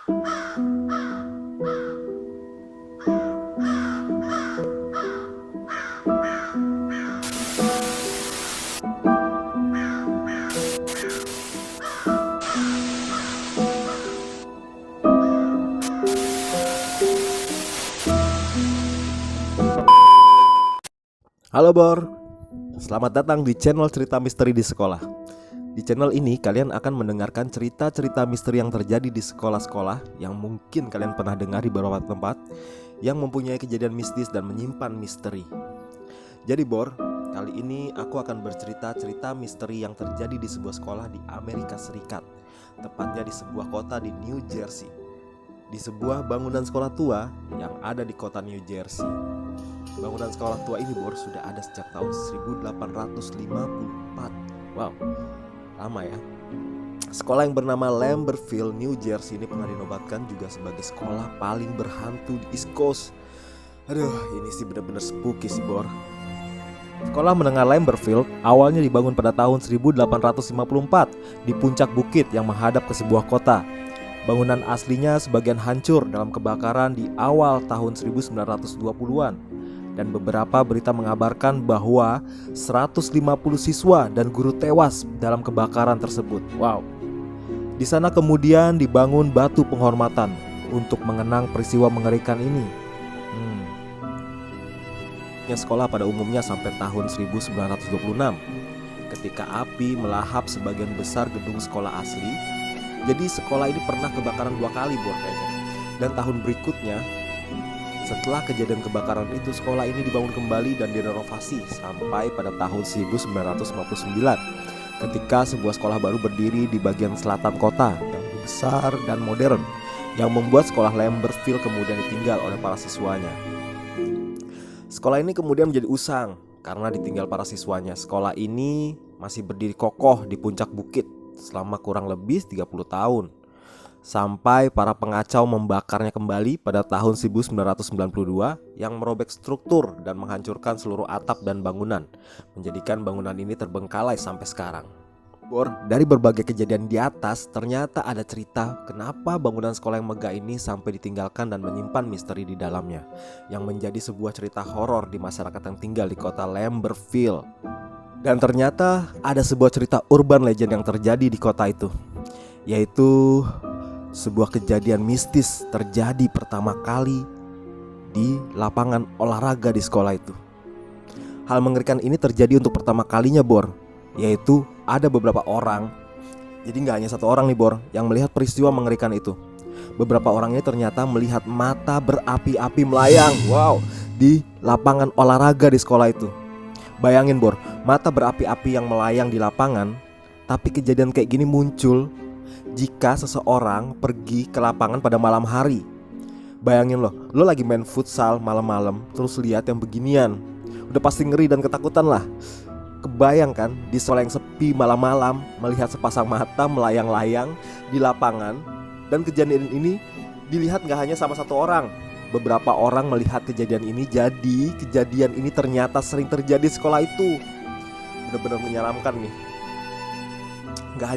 Halo Bor, selamat datang di channel Cerita Misteri di Sekolah. Di channel ini kalian akan mendengarkan cerita-cerita misteri yang terjadi di sekolah-sekolah yang mungkin kalian pernah dengar di beberapa tempat yang mempunyai kejadian mistis dan menyimpan misteri. Jadi Bor, kali ini aku akan bercerita-cerita misteri yang terjadi di sebuah sekolah di Amerika Serikat, tepatnya di sebuah kota di New Jersey, di sebuah bangunan sekolah tua yang ada di kota New Jersey. Bangunan sekolah tua ini Bor sudah ada sejak tahun 1854. Wow, lama ya. Sekolah yang bernama Lambertville, New Jersey ini pernah dinobatkan juga sebagai sekolah paling berhantu di East Coast. Aduh, ini sih benar-benar spooky sih Bor. Sekolah menengah Lambertville awalnya dibangun pada tahun 1854 di puncak bukit yang menghadap ke sebuah kota. Bangunan aslinya sebagian hancur dalam kebakaran di awal tahun 1920-an. Dan beberapa berita mengabarkan bahwa 150 siswa dan guru tewas dalam kebakaran tersebut. Wow. Di sana kemudian dibangun batu penghormatan untuk mengenang peristiwa mengerikan ini. Sekolah pada umumnya sampai tahun 1926 ketika api melahap sebagian besar gedung sekolah asli. Jadi sekolah ini pernah kebakaran 2 kali Bor kayaknya. Dan tahun berikutnya, setelah kejadian kebakaran itu, sekolah ini dibangun kembali dan direnovasi sampai pada tahun 1959 ketika sebuah sekolah baru berdiri di bagian selatan kota yang besar dan modern, yang membuat sekolah Lambertville kemudian ditinggal oleh para siswanya. Sekolah ini kemudian menjadi usang karena ditinggal para siswanya. Sekolah ini masih berdiri kokoh di puncak bukit selama kurang lebih 30 tahun. Sampai para pengacau membakarnya kembali pada tahun 1992 yang merobek struktur dan menghancurkan seluruh atap dan bangunan, menjadikan bangunan ini terbengkalai sampai sekarang. Bor, dari berbagai kejadian di atas, ternyata ada cerita kenapa bangunan sekolah yang megah ini sampai ditinggalkan dan menyimpan misteri di dalamnya, yang menjadi sebuah cerita horor di masyarakat yang tinggal di kota Lambertville. Dan ternyata ada sebuah cerita urban legend yang terjadi di kota itu, yaitu sebuah kejadian mistis terjadi pertama kali di lapangan olahraga di sekolah itu. Hal mengerikan ini terjadi untuk pertama kalinya Bor, yaitu ada beberapa orang. Jadi gak hanya satu orang nih Bor yang melihat peristiwa mengerikan itu. Beberapa orang ini ternyata melihat mata berapi-api melayang, wow, di lapangan olahraga di sekolah itu. Bayangin Bor, mata berapi-api yang melayang di lapangan. Tapi kejadian kayak gini muncul jika seseorang pergi ke lapangan pada malam hari. Bayangin lo lagi main futsal malam-malam, terus lihat yang beginian. Udah pasti ngeri dan ketakutan lah. Kebayang kan di sekolah yang sepi malam-malam melihat sepasang mata melayang-layang di lapangan. Dan kejadian ini dilihat gak hanya sama satu orang. Beberapa orang melihat kejadian ini. Jadi kejadian ini ternyata sering terjadi di sekolah itu. Bener-bener menyeramkan nih. Gak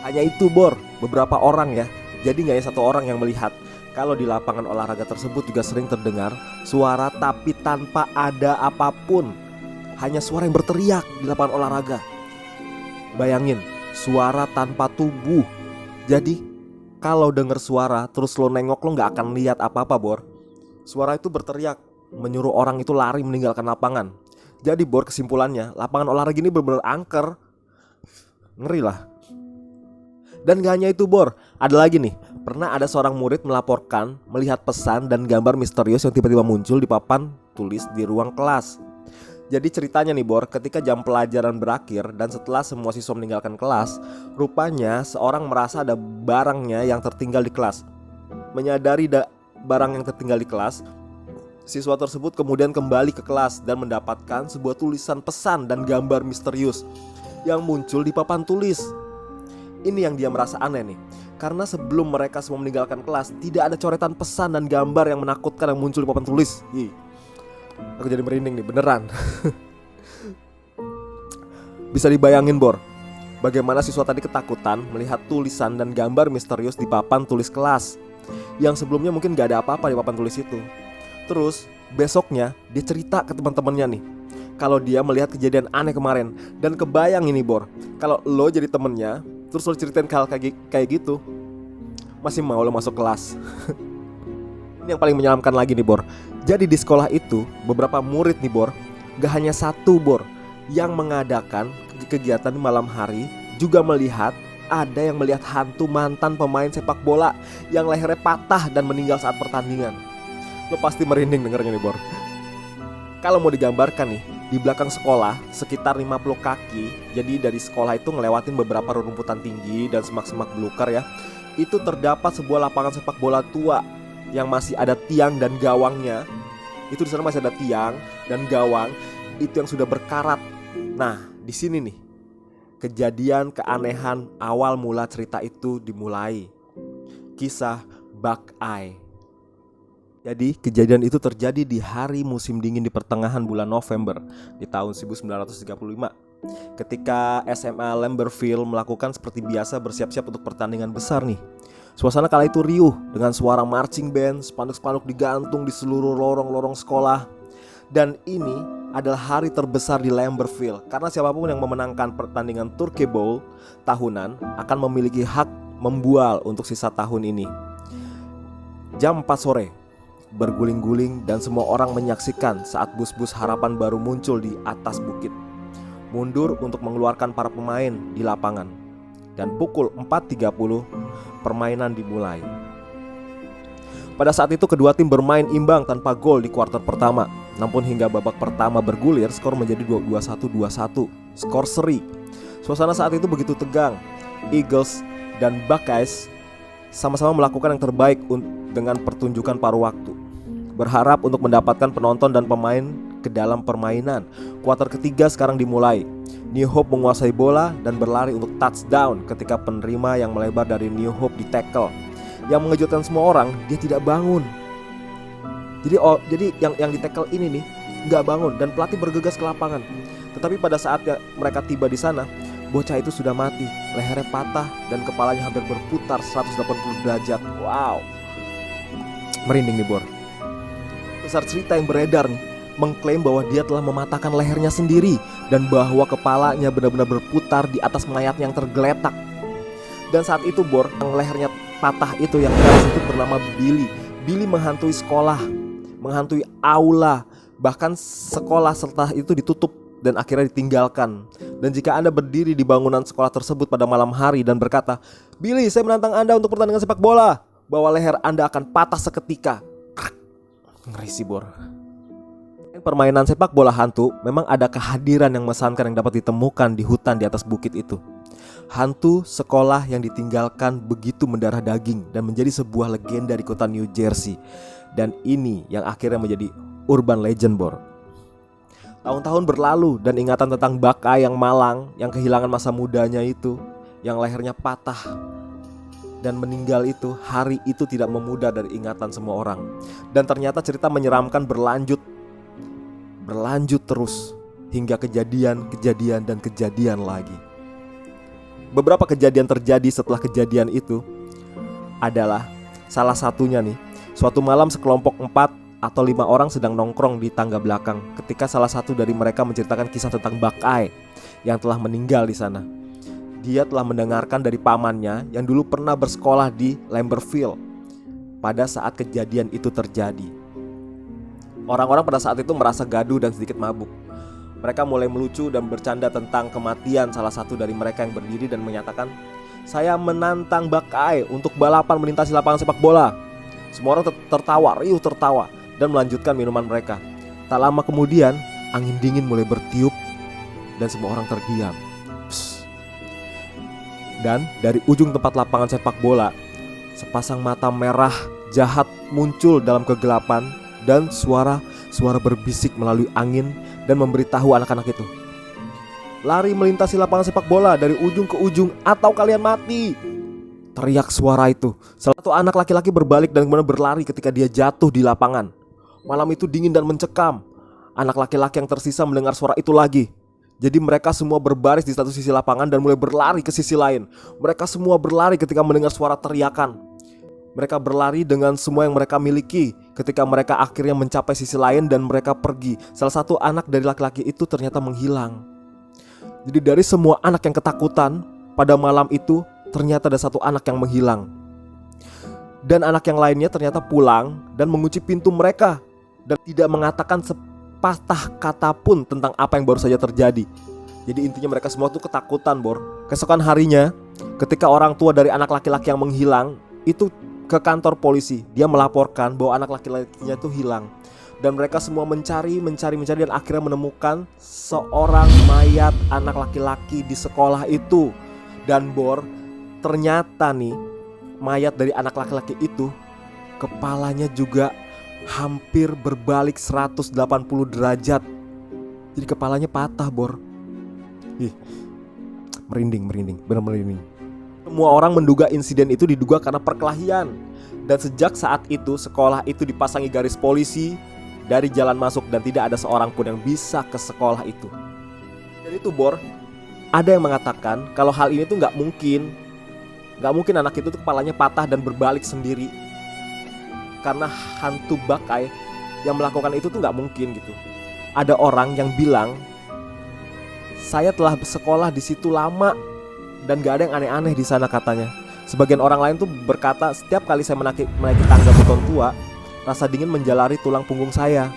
hanya itu Bor, beberapa orang ya. Jadi gak hanya satu orang yang melihat. Kalau di lapangan olahraga tersebut juga sering terdengar suara tapi tanpa ada apapun. Hanya suara yang berteriak di lapangan olahraga. Bayangin, suara tanpa tubuh. Jadi kalau denger suara terus lo nengok, lo gak akan lihat apa-apa Bor. Suara itu berteriak, menyuruh orang itu lari meninggalkan lapangan. Jadi Bor, kesimpulannya lapangan olahraga ini benar-benar angker. Ngeri lah. Dan gak hanya itu Bor, ada lagi nih. Pernah ada seorang murid melaporkan melihat pesan dan gambar misterius yang tiba-tiba muncul di papan tulis di ruang kelas. Jadi ceritanya nih Bor, ketika jam pelajaran berakhir dan setelah semua siswa meninggalkan kelas, rupanya seorang merasa ada barangnya yang tertinggal di kelas. Menyadari barang yang tertinggal di kelas, siswa tersebut kemudian kembali ke kelas dan mendapatkan sebuah tulisan pesan dan gambar misterius yang muncul di papan tulis. Ini yang dia merasa aneh nih, karena sebelum mereka semua meninggalkan kelas, tidak ada coretan pesan dan gambar yang menakutkan yang muncul di papan tulis. Aku jadi merinding nih, beneran. Bisa dibayangin Bor, bagaimana siswa tadi ketakutan melihat tulisan dan gambar misterius di papan tulis kelas, yang sebelumnya mungkin gak ada apa-apa di papan tulis itu. Terus besoknya dia cerita ke teman-temannya nih, kalau dia melihat kejadian aneh kemarin. Dan kebayang ini Bor, kalau lo jadi temennya, terus lo ceritain hal kayak gitu, masih mau lo masuk kelas? Ini yang paling menyeramkan lagi nih Bor. Jadi di sekolah itu beberapa murid nih Bor, gak hanya satu Bor, yang mengadakan kegiatan di malam hari juga melihat ada yang melihat hantu mantan pemain sepak bola yang lehernya patah dan meninggal saat pertandingan. Lo pasti merinding dengernya nih Bor. Kalau mau digambarkan nih, di belakang sekolah sekitar 50 kaki. Jadi dari sekolah itu ngelewatin beberapa rerumputan tinggi dan semak-semak belukar ya. Itu terdapat sebuah lapangan sepak bola tua yang masih ada tiang dan gawangnya. Itu di sana masih ada tiang dan gawang itu yang sudah berkarat. Nah, di sini nih kejadian keanehan awal mula cerita itu dimulai. Kisah Buckeye. Jadi kejadian itu terjadi di hari musim dingin di pertengahan bulan November di tahun 1935. Ketika SMA Lambertville melakukan seperti biasa bersiap-siap untuk pertandingan besar nih. Suasana kala itu riuh dengan suara marching band, spanduk-spanduk digantung di seluruh lorong-lorong sekolah. Dan ini adalah hari terbesar di Lambertville karena siapapun yang memenangkan pertandingan Turkey Bowl tahunan akan memiliki hak membual untuk sisa tahun ini. Jam 4 sore berguling-guling dan semua orang menyaksikan saat bus-bus harapan baru muncul di atas bukit, mundur untuk mengeluarkan para pemain di lapangan. Dan pukul 4.30 permainan dimulai. Pada saat itu kedua tim bermain imbang tanpa gol di kuarter pertama. Namun hingga babak pertama bergulir, skor menjadi 21-21, skor seri. Suasana saat itu begitu tegang. Eagles dan Buckeyes sama-sama melakukan yang terbaik dengan pertunjukan paruh waktu, berharap untuk mendapatkan penonton dan pemain ke dalam permainan. Kuarter ketiga sekarang dimulai. New Hope menguasai bola dan berlari untuk touchdown ketika penerima yang melebar dari New Hope di tackle. Yang mengejutkan semua orang, dia tidak bangun. Jadi yang di tackle ini nih nggak bangun dan pelatih bergegas ke lapangan. Tetapi pada saat mereka tiba di sana, bocah itu sudah mati, lehernya patah dan kepalanya hampir berputar 180 derajat. Wow, merinding nih Bor. Besar cerita yang beredar nih mengklaim bahwa dia telah mematahkan lehernya sendiri dan bahwa kepalanya benar-benar berputar di atas mayatnya yang tergeletak. Dan saat itu Bor, yang lehernya patah itu yang keras itu bernama Billy. Billy menghantui sekolah, menghantui aula, bahkan sekolah setelah itu ditutup dan akhirnya ditinggalkan. Dan jika Anda berdiri di bangunan sekolah tersebut pada malam hari dan berkata, "Billy, saya menantang Anda untuk pertandingan sepak bola," bahwa leher Anda akan patah seketika. Ngeri sih Bor. Permainan sepak bola hantu memang ada kehadiran yang mengesankan yang dapat ditemukan di hutan di atas bukit itu. Hantu sekolah yang ditinggalkan begitu mendarah daging dan menjadi sebuah legenda di kota New Jersey. Dan ini yang akhirnya menjadi urban legend Bor. Tahun-tahun berlalu dan ingatan tentang Buckeye yang malang, yang kehilangan masa mudanya itu, yang lehernya patah dan meninggal itu, hari itu tidak memudar dari ingatan semua orang. Dan ternyata cerita menyeramkan berlanjut terus hingga kejadian dan kejadian lagi. Beberapa kejadian terjadi setelah kejadian itu adalah salah satunya nih, suatu malam sekelompok 4 atau 5 orang sedang nongkrong di tangga belakang ketika salah satu dari mereka menceritakan kisah tentang Buckeye yang telah meninggal di sana. Dia telah mendengarkan dari pamannya yang dulu pernah bersekolah di Lambertville pada saat kejadian itu terjadi. Orang-orang pada saat itu merasa gaduh dan sedikit mabuk. Mereka mulai melucu dan bercanda tentang kematian salah satu dari mereka yang berdiri dan menyatakan, "Saya menantang Buckeye untuk balapan melintasi lapangan sepak bola." Semua orang tertawa, riuh tertawa dan melanjutkan minuman mereka. Tak lama kemudian, angin dingin mulai bertiup dan semua orang terdiam. Psst. Dan dari ujung tempat lapangan sepak bola, sepasang mata merah jahat muncul dalam kegelapan. Dan suara berbisik melalui angin dan memberitahu anak-anak itu, "Lari melintasi lapangan sepak bola dari ujung ke ujung atau kalian mati." Teriak suara itu. Salah satu anak laki-laki berbalik dan kemudian berlari ketika dia jatuh di lapangan. Malam itu dingin dan mencekam. Anak laki-laki yang tersisa mendengar suara itu lagi. Jadi mereka semua berbaris di satu sisi lapangan dan mulai berlari ke sisi lain. Mereka semua berlari ketika mendengar suara teriakan. Mereka berlari dengan semua yang mereka miliki ketika mereka akhirnya mencapai sisi lain dan mereka pergi. Salah satu anak dari laki-laki itu ternyata menghilang. Jadi dari semua anak yang ketakutan pada malam itu, ternyata ada satu anak yang menghilang. Dan anak yang lainnya ternyata pulang dan mengunci pintu mereka dan tidak mengatakan sepatah kata pun tentang apa yang baru saja terjadi. Jadi intinya mereka semua tuh ketakutan, Bor. Keesokan harinya, ketika orang tua dari anak laki-laki yang menghilang itu ke kantor polisi, dia melaporkan bahwa anak laki-lakinya itu hilang. Dan mereka semua mencari dan akhirnya menemukan seorang mayat anak laki-laki di sekolah itu. Dan Bor, ternyata nih mayat dari anak laki-laki itu kepalanya juga hampir berbalik 180 derajat. Jadi kepalanya patah, Bor. Merinding, benar merinding. Semua orang menduga insiden itu diduga karena perkelahian. Dan sejak saat itu sekolah itu dipasangi garis polisi dari jalan masuk dan tidak ada seorang pun yang bisa ke sekolah itu. Dan itu, Bor, ada yang mengatakan kalau hal ini tuh nggak mungkin anak itu tuh kepalanya patah dan berbalik sendiri. Karena hantu Bakai yang melakukan itu tuh nggak mungkin gitu. Ada orang yang bilang, saya telah bersekolah di situ lama dan gak ada yang aneh-aneh di sana katanya. Sebagian orang lain tuh berkata, setiap kali saya menaiki tangga beton tua, rasa dingin menjalari tulang punggung saya.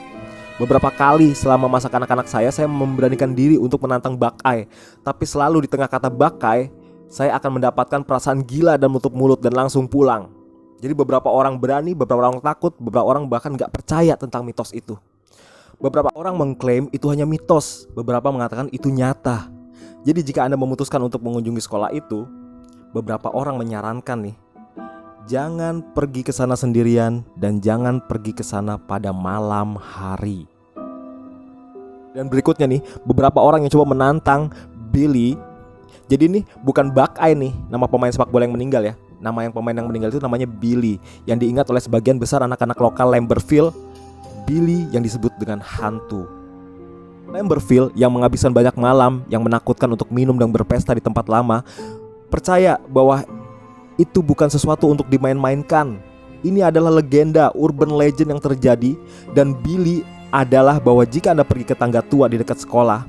Beberapa kali selama masa kanak-kanak saya memberanikan diri untuk menantang Bakai. Tapi selalu di tengah kata Bakai, saya akan mendapatkan perasaan gila dan menutup mulut dan langsung pulang. Jadi beberapa orang berani, beberapa orang takut, beberapa orang bahkan gak percaya tentang mitos itu. Beberapa orang mengklaim itu hanya mitos, beberapa mengatakan itu nyata. Jadi jika Anda memutuskan untuk mengunjungi sekolah itu, beberapa orang menyarankan nih, jangan pergi ke sana sendirian dan jangan pergi ke sana pada malam hari. Dan berikutnya nih, beberapa orang yang coba menantang Billy. Jadi ini bukan Bakai nih, nama pemain sepak bola yang meninggal ya. Nama yang pemain yang meninggal itu namanya Billy, yang diingat oleh sebagian besar anak-anak lokal Lambertville. Billy yang disebut dengan hantu. Lambertville yang menghabiskan banyak malam, yang menakutkan untuk minum dan berpesta di tempat lama, percaya bahwa itu bukan sesuatu untuk dimain-mainkan. Ini adalah legenda, urban legend yang terjadi. Dan Billy adalah bahwa jika Anda pergi ke tangga tua di dekat sekolah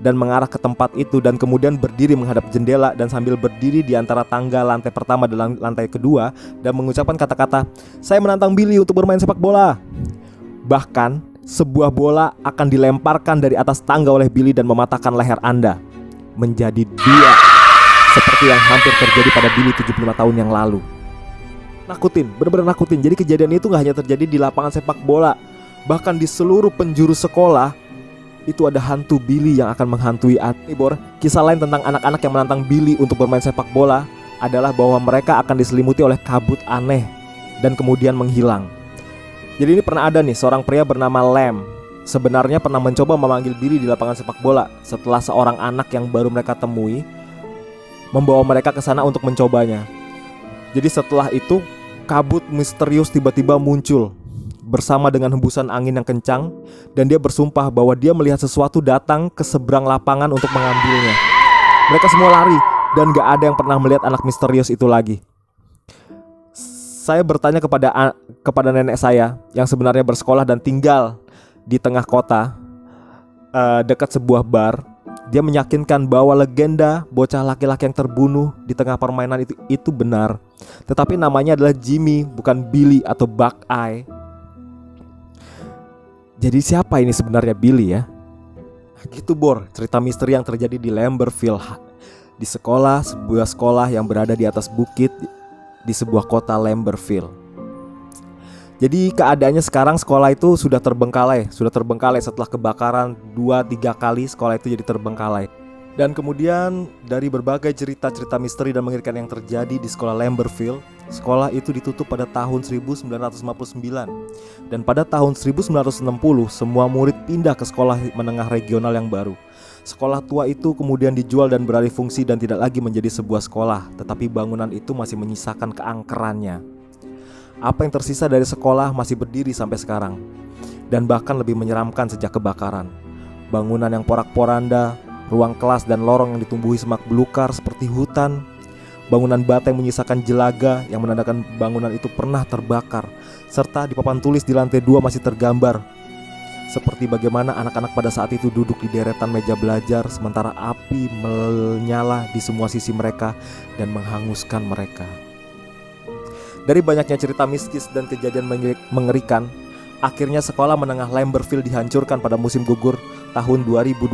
dan mengarah ke tempat itu dan kemudian berdiri menghadap jendela dan sambil berdiri di antara tangga lantai pertama dan lantai kedua dan mengucapkan kata-kata, saya menantang Billy untuk bermain sepak bola. Bahkan sebuah bola akan dilemparkan dari atas tangga oleh Billy dan mematahkan leher Anda menjadi dua, seperti yang hampir terjadi pada Billy 75 tahun yang lalu. Nakutin, benar-benar nakutin. Jadi kejadian itu gak hanya terjadi di lapangan sepak bola, bahkan di seluruh penjuru sekolah itu ada hantu Billy yang akan menghantui Bor. Kisah lain tentang anak-anak yang menantang Billy untuk bermain sepak bola adalah bahwa mereka akan diselimuti oleh kabut aneh dan kemudian menghilang. Jadi ini pernah ada nih seorang pria bernama Lem. Sebenarnya pernah mencoba memanggil Billy di lapangan sepak bola setelah seorang anak yang baru mereka temui membawa mereka ke sana untuk mencobanya. Jadi setelah itu kabut misterius tiba-tiba muncul bersama dengan hembusan angin yang kencang, dan dia bersumpah bahwa dia melihat sesuatu datang ke seberang lapangan untuk mengambilnya. Mereka semua lari dan gak ada yang pernah melihat anak misterius itu lagi. Saya bertanya kepada nenek saya yang sebenarnya bersekolah dan tinggal di tengah kota dekat sebuah bar. Dia meyakinkan bahwa legenda bocah laki-laki yang terbunuh di tengah permainan itu benar. Tetapi namanya adalah Jimmy, bukan Billy atau Buckeye. Jadi siapa ini sebenarnya Billy ya? Gitu Bor, cerita misteri yang terjadi di Lambertville. Di sebuah sekolah yang berada di atas bukit di sebuah kota Lambertville. Jadi keadaannya sekarang sekolah itu sudah terbengkalai setelah kebakaran 2-3 kali sekolah itu jadi terbengkalai. Dan kemudian dari berbagai cerita-cerita misteri dan mengerikan yang terjadi di sekolah Lambertville, sekolah itu ditutup pada tahun 1959. Dan pada tahun 1960 semua murid pindah ke sekolah menengah regional yang baru. Sekolah tua itu kemudian dijual dan beralih fungsi dan tidak lagi menjadi sebuah sekolah, tetapi bangunan itu masih menyisakan keangkerannya. Apa yang tersisa dari sekolah masih berdiri sampai sekarang, dan bahkan lebih menyeramkan sejak kebakaran. bangunan yang porak-poranda, ruang kelas dan lorong yang ditumbuhi semak belukar seperti hutan, bangunan bata yang menyisakan jelaga yang menandakan bangunan itu pernah terbakar, serta di papan tulis di lantai 2 masih tergambar seperti bagaimana anak-anak pada saat itu duduk di deretan meja belajar sementara api menyala di semua sisi mereka dan menghanguskan mereka. Dari banyaknya cerita mistis dan kejadian mengerikan, akhirnya sekolah menengah Lamberville dihancurkan pada musim gugur tahun 2012.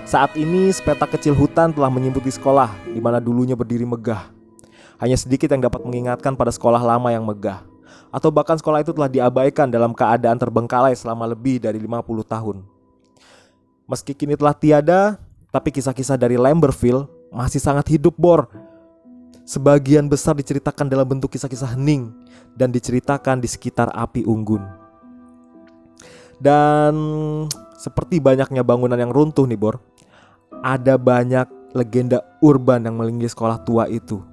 Saat ini sepetak kecil hutan telah menyelimuti sekolah di mana dulunya berdiri megah. Hanya sedikit yang dapat mengingatkan pada sekolah lama yang megah. Atau bahkan sekolah itu telah diabaikan dalam keadaan terbengkalai selama lebih dari 50 tahun. Meski kini telah tiada, tapi kisah-kisah dari Lamberville masih sangat hidup, Bor. Sebagian besar diceritakan dalam bentuk kisah-kisah hening dan diceritakan di sekitar api unggun. Dan seperti banyaknya bangunan yang runtuh nih, Bor, ada banyak legenda urban yang melingkupi sekolah tua itu.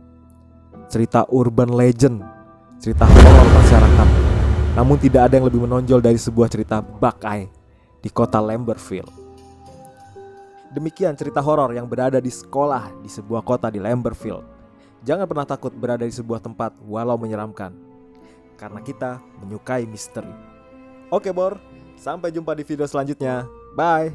Cerita urban legend, cerita horor masyarakat. Namun tidak ada yang lebih menonjol dari sebuah cerita Buckeye di kota Lamberville. Demikian cerita horor yang berada di sekolah di sebuah kota di Lamberville. Jangan pernah takut berada di sebuah tempat walau menyeramkan, karena kita menyukai misteri. Oke, Bor, sampai jumpa di video selanjutnya. Bye.